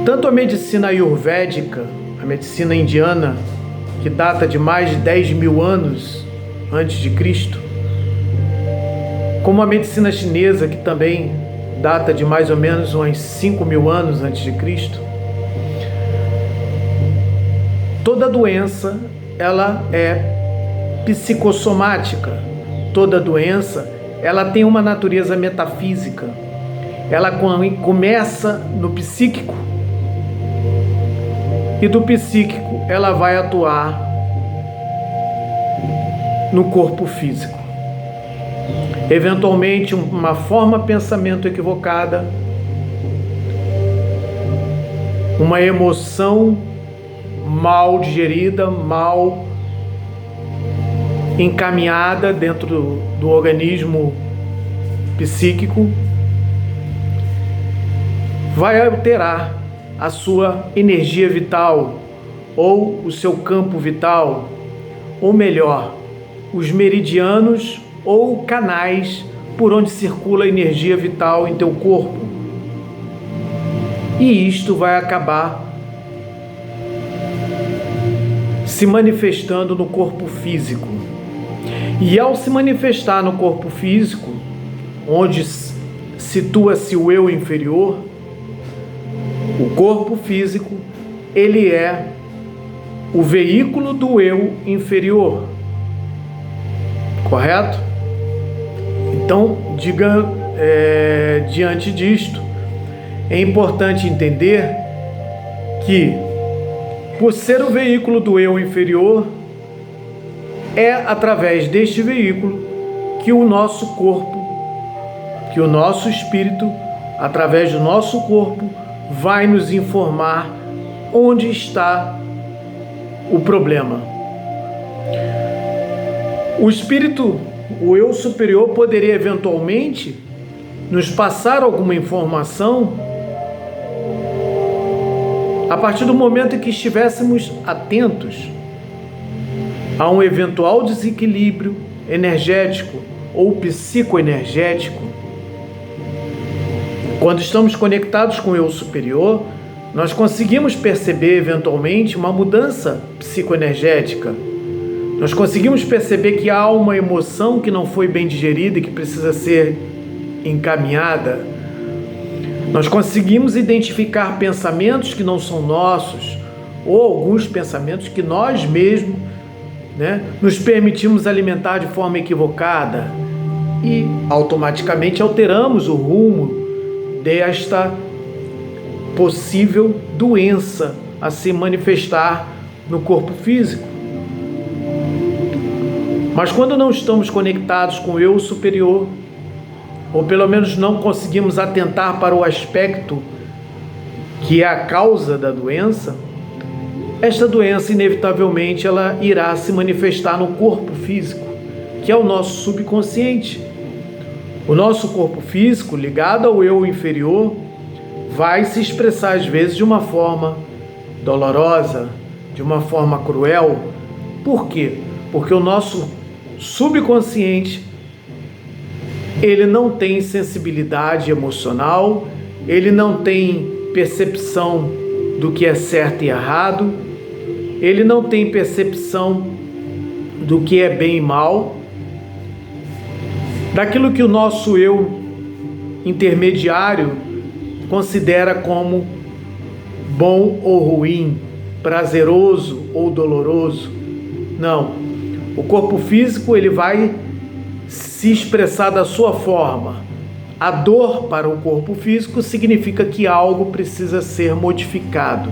tanto a medicina ayurvédica, a medicina indiana, que data de mais de 10 mil anos antes de Cristo, como a medicina chinesa, que também data de mais ou menos uns 5 mil anos antes de Cristo, toda doença, ela é psicossomática. Toda doença, ela tem uma natureza metafísica. Ela começa no psíquico e do psíquico ela vai atuar no corpo físico. Eventualmente, uma forma de pensamento equivocada, uma emoção mal digerida, mal encaminhada dentro do organismo psíquico, vai alterar a sua energia vital ou o seu campo vital, ou melhor, os meridianos ou canais por onde circula a energia vital em teu corpo. E isto vai acabar se manifestando no corpo físico. E ao se manifestar no corpo físico, onde situa-se o eu inferior, o corpo físico, ele é o veículo do eu inferior. Correto? Então, diante disto, é importante entender que, por ser o veículo do eu inferior, é através deste veículo que o nosso corpo, que o nosso espírito, através do nosso corpo, vai nos informar onde está o problema. O espírito, o eu superior, poderia eventualmente nos passar alguma informação a partir do momento em que estivéssemos atentos a um eventual desequilíbrio energético ou psicoenergético. Quando estamos conectados com o eu superior, nós conseguimos perceber eventualmente uma mudança psicoenergética. Nós conseguimos perceber que há uma emoção que não foi bem digerida e que precisa ser encaminhada. Nós conseguimos identificar pensamentos que não são nossos, ou alguns pensamentos que nós mesmos, nos permitimos alimentar de forma equivocada e automaticamente alteramos o rumo desta possível doença a se manifestar no corpo físico. Mas quando não estamos conectados com o eu superior, ou pelo menos não conseguimos atentar para o aspecto que é a causa da doença, esta doença inevitavelmente ela irá se manifestar no corpo físico, que é o nosso subconsciente. O nosso corpo físico, ligado ao eu inferior, vai se expressar às vezes de uma forma dolorosa, de uma forma cruel. Por quê? Porque o nosso subconsciente, ele não tem sensibilidade emocional, ele não tem percepção do que é certo e errado, ele não tem percepção do que é bem e mal, daquilo que o nosso eu intermediário considera como bom ou ruim, prazeroso ou doloroso. Não. O corpo físico ele vai se expressar da sua forma. A dor para o corpo físico significa que algo precisa ser modificado.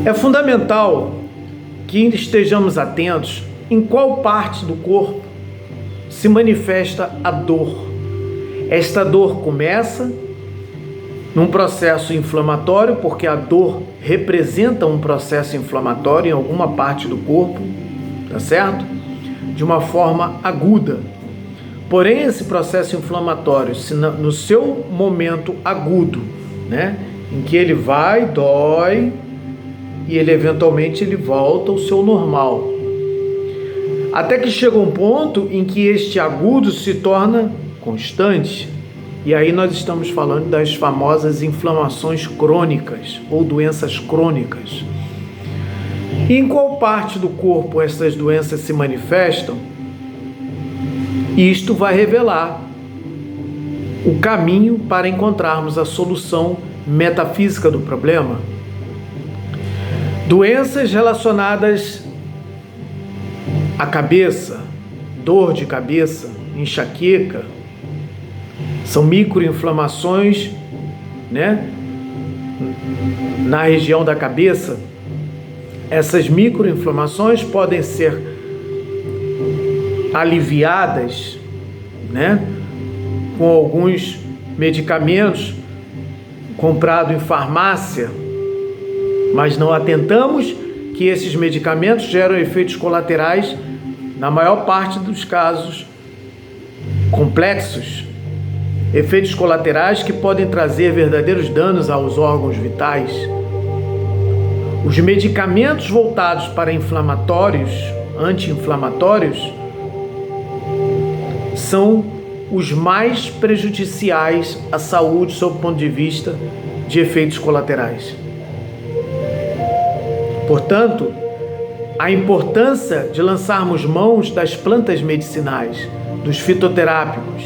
É fundamental que estejamos atentos em qual parte do corpo se manifesta a dor. Esta dor começa num processo inflamatório, porque a dor representa um processo inflamatório em alguma parte do corpo, tá certo? De uma forma aguda. Porém, esse processo inflamatório, se no seu momento agudo, em que ele vai, dói, e ele eventualmente ele volta ao seu normal. Até que chega um ponto em que este agudo se torna constante, E aí nós estamos falando das famosas inflamações crônicas ou doenças crônicas. E em qual parte do corpo essas doenças se manifestam? Isto vai revelar o caminho para encontrarmos a solução metafísica do problema. Doenças relacionadas à cabeça, dor de cabeça, enxaqueca, são microinflamações, né, na região da cabeça. Essas microinflamações podem ser aliviadas, né, com alguns medicamentos comprados em farmácia, mas não atentamos que esses medicamentos geram efeitos colaterais, na maior parte dos casos, complexos, efeitos colaterais que podem trazer verdadeiros danos aos órgãos vitais. Os medicamentos voltados para inflamatórios, anti-inflamatórios, são os mais prejudiciais à saúde sob o ponto de vista de efeitos colaterais. Portanto, a importância de lançarmos mãos das plantas medicinais, dos fitoterápicos.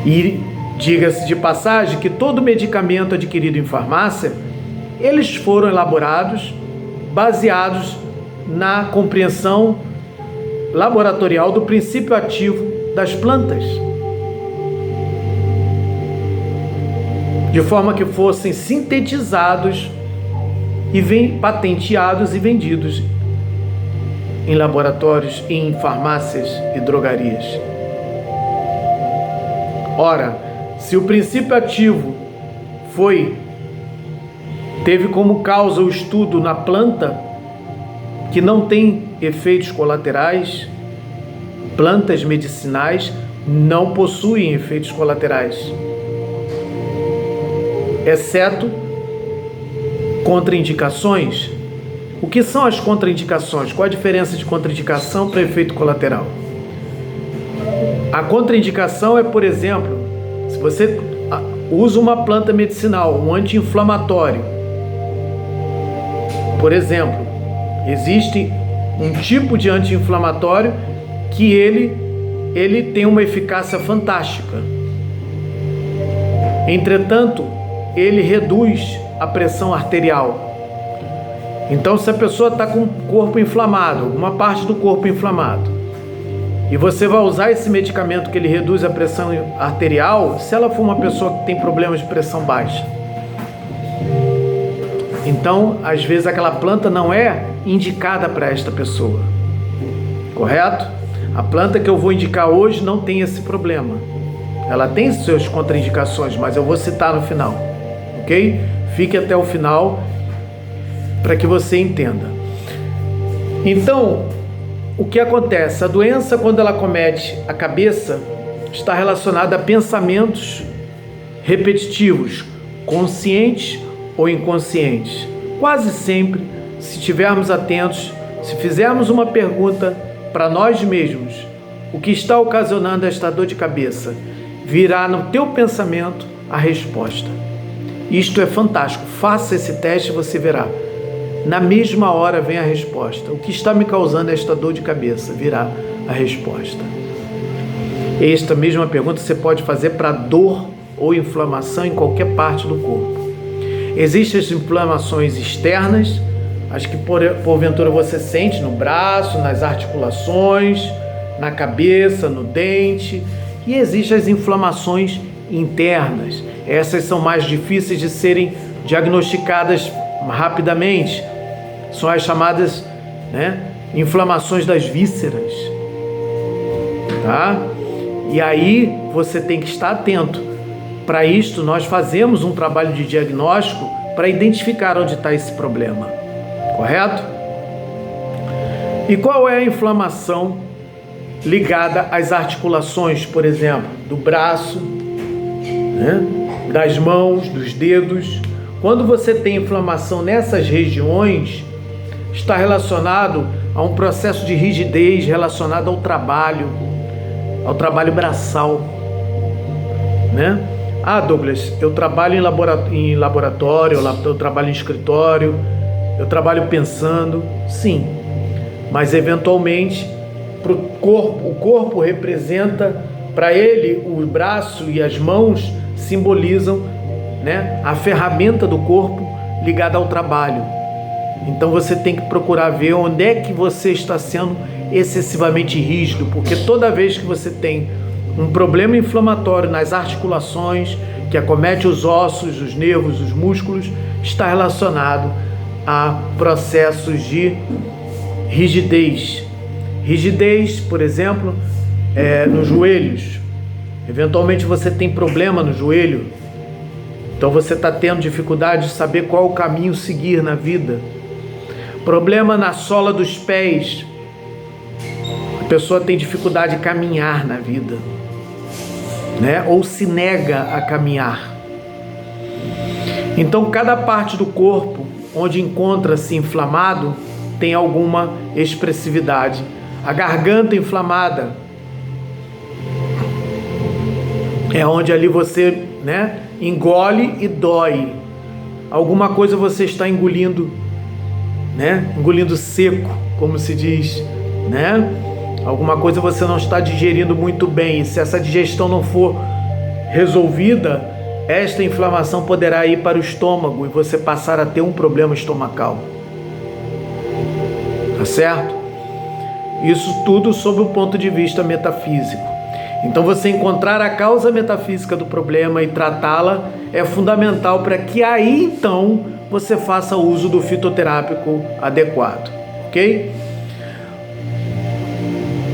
E diga-se de passagem que todo medicamento adquirido em farmácia, eles foram elaborados baseados na compreensão laboratorial do princípio ativo das plantas, de forma que fossem sintetizados e patenteados e vendidos em laboratórios, em farmácias e drogarias. Ora, se o princípio ativo teve como causa o estudo na planta, que não tem efeitos colaterais, plantas medicinais não possuem efeitos colaterais, exceto contraindicações. O que são as contraindicações? Qual a diferença de contraindicação para efeito colateral? A contraindicação é, por exemplo, se você usa uma planta medicinal, um anti-inflamatório, por exemplo, existe um tipo de anti-inflamatório que ele tem uma eficácia fantástica. Entretanto, ele reduz a pressão arterial. Então, se a pessoa está com o corpo inflamado, uma parte do corpo inflamado, e você vai usar esse medicamento que ele reduz a pressão arterial, se ela for uma pessoa que tem problemas de pressão baixa, então, às vezes aquela planta não é indicada para esta pessoa, correto? A planta que eu vou indicar hoje não tem esse problema. Ela tem suas contraindicações, mas eu vou citar no final, ok? Fique até o final para que você entenda. Então, o que acontece? A doença, quando ela comete a cabeça, está relacionada a pensamentos repetitivos, conscientes ou inconscientes. Quase sempre, se estivermos atentos, se fizermos uma pergunta para nós mesmos, o que está ocasionando esta dor de cabeça, virá no teu pensamento a resposta. Isto é fantástico. Faça esse teste e você verá. Na mesma hora vem a resposta. O que está me causando esta dor de cabeça? Virá a resposta. Esta mesma pergunta você pode fazer para dor ou inflamação em qualquer parte do corpo. Existem as inflamações externas, as que porventura você sente no braço, nas articulações, na cabeça, no dente. E existem as inflamações internas. Essas são mais difíceis de serem diagnosticadas rapidamente. São as chamadas, inflamações das vísceras. Tá? E aí você tem que estar atento. Para isto, nós fazemos um trabalho de diagnóstico para identificar onde está esse problema. Correto? E qual é a inflamação ligada às articulações, por exemplo, do braço, das mãos, dos dedos? Quando você tem inflamação nessas regiões, está relacionado a um processo de rigidez relacionado ao trabalho braçal. né? Ah, Douglas, eu trabalho em laboratório, eu trabalho em escritório, eu trabalho pensando. Sim, mas eventualmente o corpo representa, para ele, o braço e as mãos simbolizam, né, a ferramenta do corpo ligada ao trabalho. Então você tem que procurar ver onde é que você está sendo excessivamente rígido, porque toda vez que você tem um problema inflamatório nas articulações, que acomete os ossos, os nervos, os músculos, está relacionado a processos de rigidez. Rigidez, por exemplo, nos joelhos. Eventualmente você tem problema no joelho, então você está tendo dificuldade de saber qual o caminho seguir na vida. Problema na sola dos pés. A pessoa tem dificuldade de caminhar na vida, né? Ou se nega a caminhar. Então, cada parte do corpo onde encontra-se inflamado tem alguma expressividade. A garganta inflamada é onde ali você, né, engole e dói. Alguma coisa você está engolindo, né? Engolindo seco, como se diz, né? Alguma coisa você não está digerindo muito bem. E se essa digestão não for resolvida, esta inflamação poderá ir para o estômago e você passar a ter um problema estomacal. Tá certo? Isso tudo sob o ponto de vista metafísico. Então você encontrar a causa metafísica do problema e tratá-la é fundamental para que aí então você faça uso do fitoterápico adequado, ok?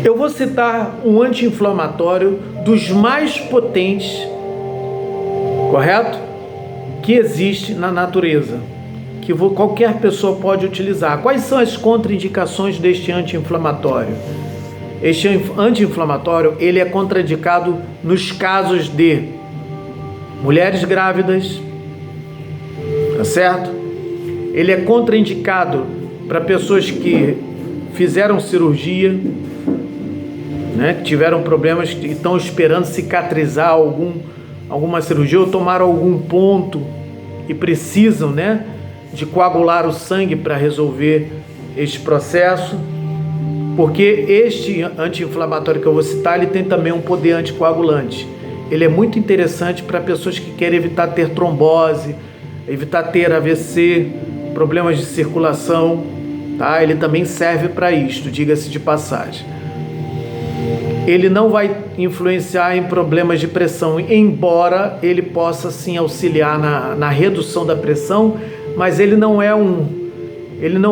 Eu vou citar um anti-inflamatório dos mais potentes, correto? Que existe na natureza, que qualquer pessoa pode utilizar. Quais são as contraindicações deste anti-inflamatório? Este anti-inflamatório, ele é contraindicado nos casos de mulheres grávidas, tá certo? Ele é contraindicado para pessoas que fizeram cirurgia, né, que tiveram problemas e estão esperando cicatrizar alguma cirurgia ou tomaram algum ponto e precisam, né, de coagular o sangue para resolver este processo. Porque este anti-inflamatório que eu vou citar, ele tem também um poder anticoagulante. Ele é muito interessante para pessoas que querem evitar ter trombose, evitar ter AVC, problemas de circulação, tá? Ele também serve para isto, diga-se de passagem. Ele não vai influenciar em problemas de pressão, embora ele possa sim auxiliar na redução da pressão, mas ele não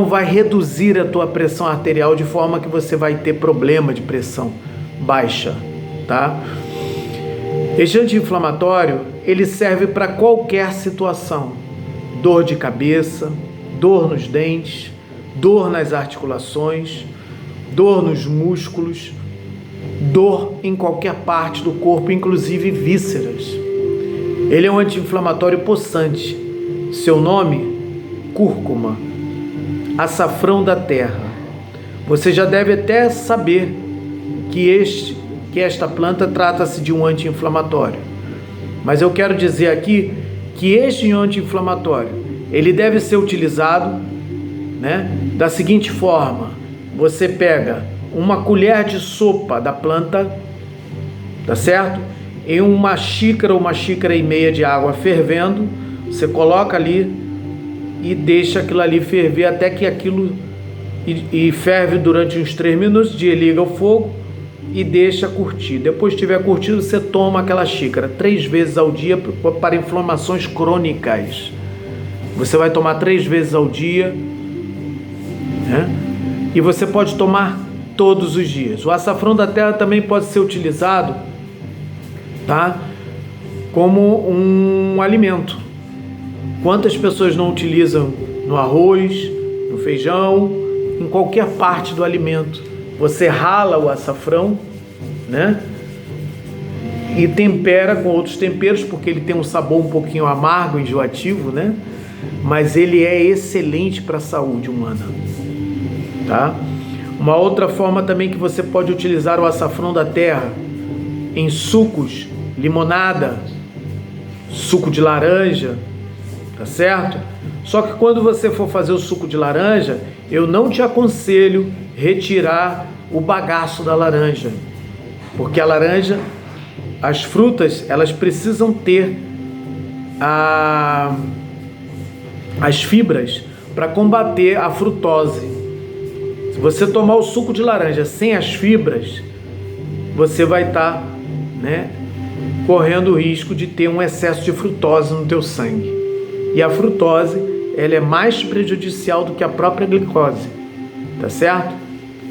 vai reduzir a tua pressão arterial de forma que você vai ter problema de pressão baixa, tá? Este anti-inflamatório, ele serve para qualquer situação. Dor de cabeça, dor nos dentes, dor nas articulações, dor nos músculos, dor em qualquer parte do corpo, inclusive vísceras. Ele é um anti-inflamatório possante. Seu nome? Cúrcuma, açafrão da terra. Você já deve até saber que esta planta trata-se de um anti-inflamatório. Mas eu quero dizer aqui que este anti-inflamatório, ele deve ser utilizado, né, da seguinte forma: você pega uma colher de sopa da planta, tá certo? Em uma xícara ou uma xícara e meia de água fervendo, você coloca ali e deixa aquilo ali ferver até que aquilo e ferve durante uns 3 minutos, desliga o fogo e deixa curtir. Depois que tiver curtido, você toma aquela xícara 3 vezes ao dia para inflamações crônicas. Você vai tomar 3 vezes ao dia, né? E você pode tomar todos os dias. O açafrão da terra também pode ser utilizado, tá, como um alimento. Quantas pessoas não utilizam no arroz, no feijão, em qualquer parte do alimento? Você rala o açafrão, né, e tempera com outros temperos, porque ele tem um sabor um pouquinho amargo, enjoativo, né? Mas ele é excelente para a saúde humana, tá? Uma outra forma também que você pode utilizar o açafrão da terra em sucos, limonada, suco de laranja, tá certo? Só que quando você for fazer o suco de laranja, eu não te aconselho retirar o bagaço da laranja, porque a laranja, as frutas, elas precisam ter as fibras para combater a frutose. Se você tomar o suco de laranja sem as fibras, você vai estar, correndo o risco de ter um excesso de frutose no teu sangue. E a frutose, ela é mais prejudicial do que a própria glicose, tá certo?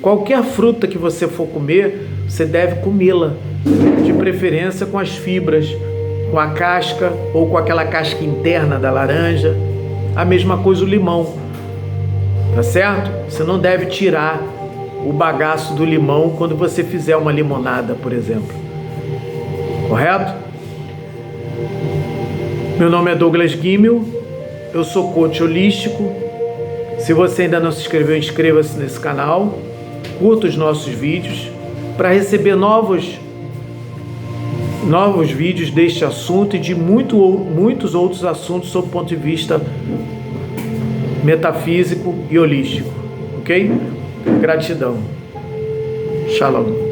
Qualquer fruta que você for comer, você deve comê-la, de preferência com as fibras, com a casca ou com aquela casca interna da laranja. A mesma coisa o limão, tá certo? Você não deve tirar o bagaço do limão quando você fizer uma limonada, por exemplo. Correto? Meu nome é Douglas Guimel, eu sou coach holístico. Se você ainda não se inscreveu, inscreva-se nesse canal, curta os nossos vídeos para receber novos vídeos deste assunto e de muitos outros assuntos sob o ponto de vista metafísico e holístico, ok? Gratidão. Shalom.